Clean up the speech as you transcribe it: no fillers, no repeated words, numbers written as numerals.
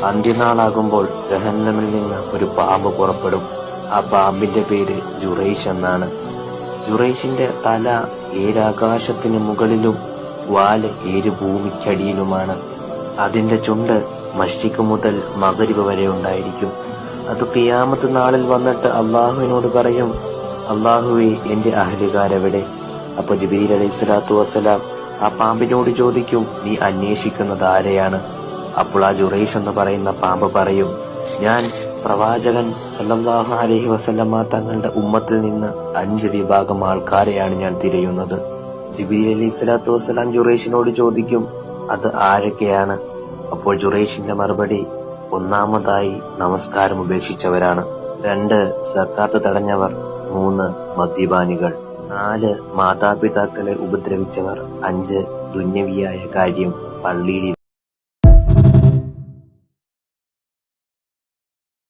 അന്ത്യനാളാകുമ്പോൾ ജഹന്നമിൽ നിന്ന് ഒരു പാമ്പ് പുറപ്പെടും. ആ പാമ്പിന്റെ പേര് ജുറൈഷ് എന്നാണ്. ജുറൈഷിന്റെ തല 7 ആകാശത്തിനു മുകളിലും വാല് 7 ഭൂമിക്കടിയിലുമാണ്. അതിന്റെ ചുണ്ട് മശ്രിഖ് മുതൽ മഗ്രിബ് വരെ ഉണ്ടായിരിക്കും. അത് ഖിയാമത്ത് നാളിൽ വന്നിട്ട് അള്ളാഹുവിനോട് പറയും, അള്ളാഹുവേ, എന്റെ അഹ്ലുകാരെവിടെ? അപ്പൊ ജിബ്രീൽ അലൈഹിസ്സലാത്തു വസ്സലാം ആ പാമ്പിനോട് ചോദിക്കും, നീ അന്വേഷിക്കുന്നത് ആരെയാണ്? അപ്പോൾ ആ ജുറൈഷ് എന്ന് പറയുന്ന പാമ്പ് പറയും, ഞാൻ പ്രവാചകൻ സല്ലല്ലാഹു അലൈഹി വസല്ലമ തങ്ങളുടെ ഉമ്മത്തിൽ നിന്ന് 5 വിഭാഗം ആൾക്കാരെയാണ് ഞാൻ തിരയുന്നത്. ജിബ്രീൽ അലൈഹിസ്സലാത്തു വസ്സലാം ജുറൈഷിനോട് ചോദിക്കും, അത് ആരൊക്കെയാണ്? അപ്പോൾ ജുറൈഷിന്റെ മറുപടി, ഒന്നാമതായി നമസ്കാരം ഉപേക്ഷിച്ചവരാണ്, 2 സക്കാത്ത് തടഞ്ഞവർ, 3 മദ്യപാനികൾ, 4 മാതാപിതാക്കളെ ഉപദ്രവിച്ചവർ, 5 ദുന്യവിയായ കാര്യം പള്ളിയിൽ